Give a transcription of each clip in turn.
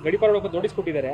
ಗಡಿಪಾರ notice ಕೊಟ್ಟಿದ್ದಾರೆ.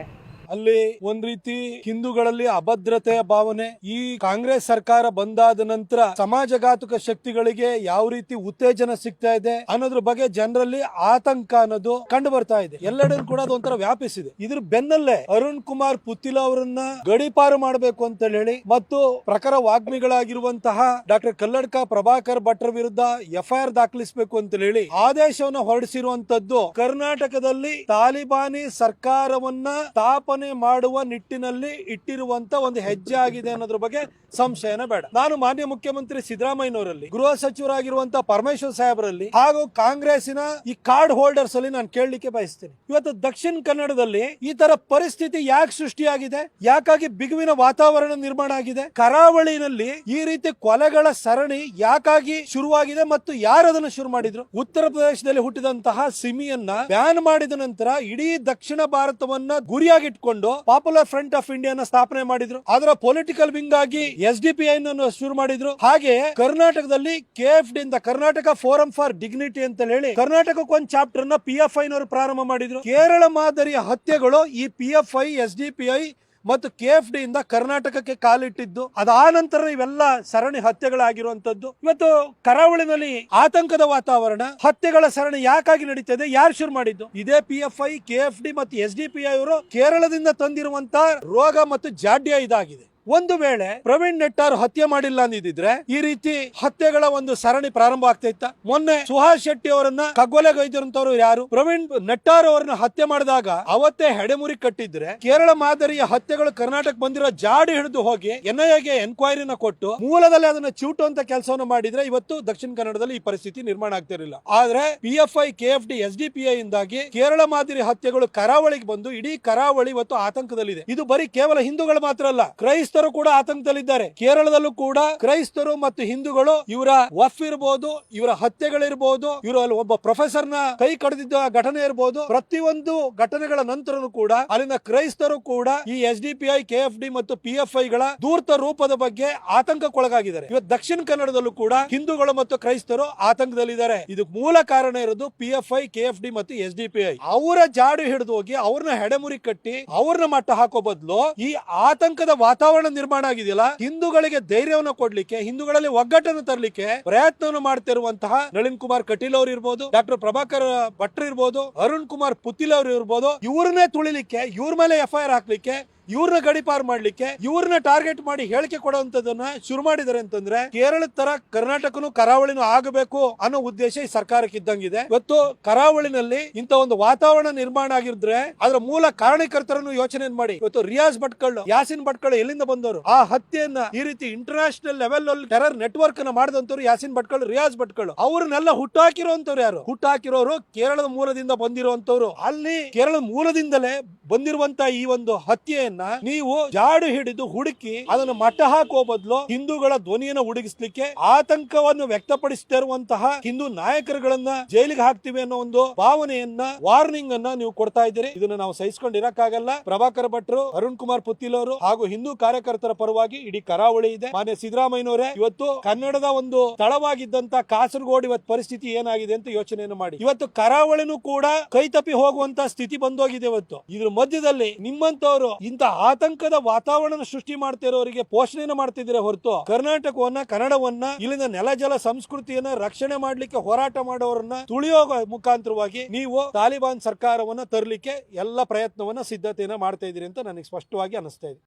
ಅಲ್ಲಿ ಒಂದ್ ರೀತಿ ಹಿಂದೂಗಳಲ್ಲಿ ಅಭದ್ರತೆಯ ಭಾವನೆ ಈ ಕಾಂಗ್ರೆಸ್ ಸರ್ಕಾರ ಬಂದಾದ ನಂತರ ಸಮಾಜಘಾತುಕ ಶಕ್ತಿಗಳಿಗೆ ಯಾವ ರೀತಿ ಉತ್ತೇಜನ ಸಿಗ್ತಾ ಇದೆ ಅನ್ನೋದ್ರ ಬಗ್ಗೆ ಜನರಲ್ಲಿ ಆತಂಕ ಅನ್ನೋದು ಕಂಡು ಬರ್ತಾ ಇದೆ. ಎಲ್ಲೆಡೆ ಕೂಡ ಅದೊಂಥರ ವ್ಯಾಪಿಸಿದೆ. ಇದ್ರ ಬೆನ್ನಲ್ಲೇ ಅರುಣ್ ಕುಮಾರ್ ಪುತ್ತಿಲ ಅವರನ್ನ ಗಡಿಪಾರು ಮಾಡಬೇಕು ಅಂತ ಹೇಳಿ ಮತ್ತು ಪ್ರಖರ ವಾಗ್ಮಿಗಳಾಗಿರುವಂತಹ ಡಾಕ್ಟರ್ ಕಲ್ಲಡ್ಕ ಪ್ರಭಾಕರ್ ಭಟ್ರ ವಿರುದ್ಧ ಎಫ್ಐಆರ್ ದಾಖಲಿಸಬೇಕು ಅಂತ ಹೇಳಿ ಆದೇಶವನ್ನು ಹೊರಡಿಸಿರುವಂತದ್ದು ಕರ್ನಾಟಕದಲ್ಲಿ ತಾಲಿಬಾನಿ ಸರ್ಕಾರವನ್ನ ಸ್ಥಾಪನೆ ಮಾಡುವ ನಿಟ್ಟಿನಲ್ಲಿ ಇಟ್ಟಿರುವಂತ ಒಂದು ಹೆಜ್ಜೆ ಆಗಿದೆ ಅನ್ನೋದ್ರ ಬಗ್ಗೆ ಸಂಶಯನ ಬೇಡ. ನಾನು ಮಾನ್ಯ ಮುಖ್ಯಮಂತ್ರಿ ಸಿದ್ದರಾಮಯ್ಯನವರಲ್ಲಿ, ಗೃಹ ಸಚಿವರಾಗಿರುವಂತಹ ಪರಮೇಶ್ವರ್ ಸಾಹೇಬರಲ್ಲಿ ಹಾಗೂ ಕಾಂಗ್ರೆಸ್ಸಿನ ಈ ಕಾರ್ಡ್ ಹೋಲ್ಡರ್ಸ್ ಅಲ್ಲಿ ನಾನು ಕೇಳಲಿಕ್ಕೆ ಬಯಸ್ತೇನೆ, ಇವತ್ತು ದಕ್ಷಿಣ ಕನ್ನಡದಲ್ಲಿ ಈ ತರ ಪರಿಸ್ಥಿತಿ ಯಾಕೆ ಸೃಷ್ಟಿಯಾಗಿದೆ? ಯಾಕಾಗಿ ಬಿಗುವಿನ ವಾತಾವರಣ ನಿರ್ಮಾಣ ಆಗಿದೆ? ಕರಾವಳಿನಲ್ಲಿ ಈ ರೀತಿ ಕೊಲೆಗಳ ಸರಣಿ ಯಾಕಾಗಿ ಶುರುವಾಗಿದೆ ಮತ್ತು ಯಾರು ಅದನ್ನು ಶುರು ಮಾಡಿದ್ರು? ಉತ್ತರ ಪ್ರದೇಶದಲ್ಲಿ ಹುಟ್ಟಿದಂತಹ ಸಿಮಿಯನ್ನ ಬ್ಯಾನ್ ಮಾಡಿದ ನಂತರ ಇಡೀ ದಕ್ಷಿಣ ಭಾರತವನ್ನ ಗುರಿಯಾಗಿಟ್ಕೊಂಡು ಪಾಪ್ಯುಲರ್ ಫ್ರಂಟ್ ಆಫ್ ಇಂಡಿಯಾನ ಸ್ಥಾಪನೆ ಮಾಡಿದ್ರು. ಅದರ ಪೊಲಿಟಿಕಲ್ ವಿಂಗ್ ಆಗಿ SDPI ಶುರು ಮಾಡಿದ್ರು. ಹಾಗೆ ಕರ್ನಾಟಕದಲ್ಲಿ KFD ಇಂದ ಕರ್ನಾಟಕ ಫೋರಂ ಫಾರ್ ಡಿಗ್ನಿಟಿ ಅಂತ ಹೇಳಿ ಕರ್ನಾಟಕಕ್ಕೆ ಒಂದು ಚಾಪ್ಟರ್ ನ PFI ನವರು ಪ್ರಾರಂಭ ಮಾಡಿದ್ರು. ಕೇರಳ ಮಾದರಿಯ ಹತ್ಯೆಗಳು ಈ PFI, SDPI ಮತ್ತು KFD ಇಂದ ಕರ್ನಾಟಕಕ್ಕೆ ಕಾಲಿಟ್ಟಿದ್ದು. ಅದಾದ ನಂತರ ಇವೆಲ್ಲ ಸರಣಿ ಹತ್ಯೆಗಳಾಗಿರುವಂತದ್ದು. ಇವತ್ತು ಕರಾವಳಿನಲ್ಲಿ ಆತಂಕದ ವಾತಾವರಣ, ಹತ್ಯೆಗಳ ಸರಣಿ ಯಾಕಾಗಿ ನಡೀತದೆ? ಯಾರು ಶುರು ಮಾಡಿದ್ದು? ಇದೇ PFI, KFD ಮತ್ತು SDPI ಅವರು ಕೇರಳದಿಂದ ತಂದಿರುವಂತಹ ರೋಗ ಮತ್ತು ಜಾಡ್ಯ ಇದಾಗಿದೆ. ಒಂದು ವೇಳೆ ಪ್ರವೀಣ್ ನೆಟ್ಟಾರ್ ಹತ್ಯೆ ಮಾಡಿಲ್ಲ ಅಂದಿದ್ರೆ ಈ ರೀತಿ ಹತ್ಯೆಗಳ ಒಂದು ಸರಣಿ ಪ್ರಾರಂಭ ಆಗ್ತಾ ಇತ್ತ. ಮೊನ್ನೆ ಸುಹಾಸ್ ಶೆಟ್ಟಿ ಅವರನ್ನ ಕಗ್ಗೊಲೆಗೈದಿರುವಂತವ್ರು ಯಾರು? ಪ್ರವೀಣ್ ನೆಟ್ಟಾರ್ ಅವರನ್ನ ಹತ್ಯೆ ಮಾಡಿದಾಗ ಅವತ್ತೇ ಹೆಡೆಮುರಿ ಕಟ್ಟಿದ್ರೆ ಕೇರಳ ಮಾದರಿಯ ಹತ್ಯೆಗಳು ಕರ್ನಾಟಕ ಬಂದಿರೋ ಜಾಡಿ ಹಿಡಿದು ಹೋಗಿ NIAಗೆ ಎನ್ಕ್ವೈರಿನ ಕೊಟ್ಟು ಮೂಲದಲ್ಲಿ ಅದನ್ನ ಚಿವುಟುವಂತ ಕೆಲಸವನ್ನು ಮಾಡಿದ್ರೆ ಇವತ್ತು ದಕ್ಷಿಣ ಕನ್ನಡದಲ್ಲಿ ಈ ಪರಿಸ್ಥಿತಿ ನಿರ್ಮಾಣ ಆಗ್ತಿರಲಿಲ್ಲ. ಆದ್ರೆ PFI, KFD, SDPI ಇಂದಾಗಿ ಕೇರಳ ಮಾದರಿ ಹತ್ಯೆಗಳು ಕರಾವಳಿಗೆ ಬಂದು ಇಡೀ ಕರಾವಳಿ ಇವತ್ತು ಆತಂಕದಲ್ಲಿದೆ. ಇದು ಬರೀ ಕೇವಲ ಹಿಂದೂಗಳು ಮಾತ್ರ ಅಲ್ಲ, ಕ್ರೈಸ್ತರು ಕೂಡ ಆತಂಕದಲ್ಲಿದ್ದಾರೆ. ಕೇರಳದಲ್ಲೂ ಕೂಡ ಕ್ರೈಸ್ತರು ಮತ್ತು ಹಿಂದೂಗಳು ಇವರ ವಫ್ ಇರಬಹುದು, ಇವರ ಹತ್ಯೆಗಳಿರಬಹುದು, ಇವರಲ್ಲಿ ಒಬ್ಬ ಪ್ರೊಫೆಸರ್ ನ ಕೈ ಕಡಿದಿದ್ದ ಘಟನೆ ಇರಬಹುದು, ಪ್ರತಿಯೊಂದು ಘಟನೆಗಳ ನಂತರನೂ ಕೂಡ ಅಲ್ಲಿನ ಕ್ರೈಸ್ತರು ಕೂಡ ಈ SDPI, KFD ಮತ್ತು PFI ಗಳ ಧೂರ್ತ ರೂಪದ ಬಗ್ಗೆ ಆತಂಕಕ್ಕೊಳಗಾಗಿದ್ದಾರೆ. ಇವತ್ತು ದಕ್ಷಿಣ ಕನ್ನಡದಲ್ಲೂ ಕೂಡ ಹಿಂದೂಗಳು ಮತ್ತು ಕ್ರೈಸ್ತರು ಆತಂಕದಲ್ಲಿದ್ದಾರೆ. ಇದಕ್ಕೆ ಮೂಲ ಕಾರಣ ಇರೋದು PFI, KFD ಮತ್ತು SDPI. ಅವರ ಜಾಡು ಹಿಡಿದು ಹೋಗಿ ಅವ್ರನ್ನ ಹೆಡೆಮುರಿ ಕಟ್ಟಿ ಅವ್ರನ್ನ ಮಟ್ಟ ಹಾಕೋ ಬದಲು ಈ ಆತಂಕದ ವಾತಾವರಣ ನಿರ್ಮಾಣ ಆಗಿದೆಯಲ್ಲ, ಹಿಂದೂಗಳಿಗೆ ಧೈರ್ಯವನ್ನು ಕೊಡ್ಲಿಕ್ಕೆ, ಹಿಂದೂಗಳಲ್ಲಿ ಒಗ್ಗಟ್ಟನ್ನು ತರಲಿಕ್ಕೆ ಪ್ರಯತ್ನವನ್ನು ಮಾಡ್ತಿರುವಂತಹ ನಳಿನ್ ಕುಮಾರ್ ಕಟೀಲ್ ಅವರು ಇರ್ಬೋದು, ಡಾಕ್ಟರ್ ಪ್ರಭಾಕರ್ ಭಟ್ರು ಇರ್ಬೋದು, ಅರುಣ್ ಕುಮಾರ್ ಪುತ್ತಿಲ ಅವರು ಇರ್ಬೋದು, ಇವ್ರನ್ನೇ ತುಳಿಲಿಕ್ಕೆ, ಇವ್ರ ಮೇಲೆ FIR ಹಾಕ್ಲಿಕ್ಕೆ, ಇವ್ರನ್ನ ಗಡಿಪಾರು ಮಾಡ್ಲಿಕ್ಕೆ, ಇವ್ರನ್ನ ಟಾರ್ಗೆಟ್ ಮಾಡಿ ಹೇಳಿಕೆ ಕೊಡುವಂತದನ್ನ ಶುರು ಮಾಡಿದ್ದಾರೆ ಅಂತಂದ್ರೆ ಕೇರಳ ತರ ಕರ್ನಾಟಕನು ಕರಾವಳಿನೂ ಆಗಬೇಕು ಅನ್ನೋ ಉದ್ದೇಶ ಈ ಸರ್ಕಾರಕ್ಕೆ ಇದ್ದಂಗಿದೆ. ಇವತ್ತು ಕರಾವಳಿನಲ್ಲಿ ಇಂತ ಒಂದು ವಾತಾವರಣ ನಿರ್ಮಾಣ ಆಗಿದ್ರೆ ಅದರ ಮೂಲ ಕಾರಣಕರ್ತರನ್ನು ಯೋಚನೆ ಮಾಡಿ. ಇವತ್ತು ರಿಯಾಜ್ ಭಟ್ಕಳ್, ಯಾಸಿನ್ ಭಟ್ಕಳ್ ಎಲ್ಲಿಂದ ಬಂದವರು? ಆ ಹತ್ಯೆಯನ್ನ ಈ ರೀತಿ ಇಂಟರ್ನ್ಯಾಷನಲ್ ಲೆವೆಲ್ ಅಲ್ಲಿ ಟೆರರ್ ನೆಟ್ವರ್ಕ್ ಅನ್ನ ಮಾಡಿದಂತವ್ರು ಯಾಸಿನ್ ಭಟ್ಕಳ್, ರಿಯಾಜ್ ಭಟ್ಕಳ್. ಅವ್ರನ್ನೆಲ್ಲ ಹುಟ್ಟಾಕಿರುವಂತವ್ರು ಯಾರು? ಹುಟ್ಟಾಕಿರೋರು ಕೇರಳದ ಮೂಲದಿಂದ ಬಂದಿರುವಂತವ್ರು. ಅಲ್ಲಿ ಕೇರಳದ ಮೂಲದಿಂದಲೇ ಬಂದಿರುವಂತ ಈ ಒಂದು ಹತ್ಯೆಯನ್ನ ನೀವು ಜಾಡು ಹಿಡಿದು ಹುಡುಕಿ ಅದನ್ನು ಮಟ್ಟ ಹಾಕುವ ಬದಲು ಹಿಂದೂಗಳ ಧ್ವನಿಯನ್ನು ಹುಡುಗಿಸ್ಲಿಕ್ಕೆ, ಆತಂಕವನ್ನು ವ್ಯಕ್ತಪಡಿಸುತ್ತಿರುವಂತಹ ಹಿಂದೂ ನಾಯಕರುಗಳನ್ನ ಜೈಲಿಗೆ ಹಾಕ್ತಿವಿ ಅನ್ನೋ ಒಂದು ಭಾವನೆಯನ್ನ, ವಾರ್ನಿಂಗ್ ಅನ್ನ ನೀವು ಕೊಡ್ತಾ ಇದ್ದೀರಿ. ಇದನ್ನ ನಾವು ಸಹಿಸಿಕೊಂಡಿರಕ್ಕಾಗಲ್ಲ. ಪ್ರಭಾಕರ್ ಭಟ್ರು, ಅರುಣ್ ಕುಮಾರ್ ಪುತ್ತಿಲ್ ಅವರು ಹಾಗೂ ಹಿಂದೂ ಕಾರ್ಯಕರ್ತರ ಪರವಾಗಿ ಇಡೀ ಕರಾವಳಿ ಇದೆ. ಮಾನ್ಯ ಸಿದ್ದರಾಮಯ್ಯನವರೇ, ಇವತ್ತು ಕನ್ನಡದ ಒಂದು ಸ್ಥಳವಾಗಿದ್ದಂತ ಕಾಸರಗೋಡು ಇವತ್ತು ಪರಿಸ್ಥಿತಿ ಏನಾಗಿದೆ ಅಂತ ಯೋಚನೆಯನ್ನು ಮಾಡಿ. ಇವತ್ತು ಕರಾವಳಿನೂ ಕೂಡ ಕೈ ತಪ್ಪಿ ಹೋಗುವಂತ ಸ್ಥಿತಿ ಬಂದೋಗಿದೆ. ಇವತ್ತು ಇದ್ರ ಮಧ್ಯದಲ್ಲಿ ನಿಮ್ಮಂತವರು ಇಂತ ಆತಂಕದ ವಾತಾವರಣ ಸೃಷ್ಟಿ ಮಾಡ್ತಿರೋರಿಗೆ ಪೋಷಣೆಯನ್ನು ಮಾಡ್ತಿದ್ರೆ ಹೊರತು ಕರ್ನಾಟಕವನ್ನ, ಕನ್ನಡವನ್ನ, ಇಲ್ಲಿನ ನೆಲ ಜಲ ಸಂಸ್ಕೃತಿಯನ್ನ ರಕ್ಷಣೆ ಮಾಡ್ಲಿಕ್ಕೆ ಹೋರಾಟ ಮಾಡೋರನ್ನ ತುಳಿಯೋ ಮುಖಾಂತರವಾಗಿ ನೀವು ತಾಲಿಬಾನ್ ಸರ್ಕಾರವನ್ನ ತರಲಿಕ್ಕೆ ಎಲ್ಲ ಪ್ರಯತ್ನವನ್ನ, ಸಿದ್ಧತೆಯನ್ನ ಮಾಡ್ತಾ ಇದೀರಿ ಅಂತ ನನಗೆ ಸ್ಪಷ್ಟವಾಗಿ ಅನಿಸ್ತಾ ಇದೆ.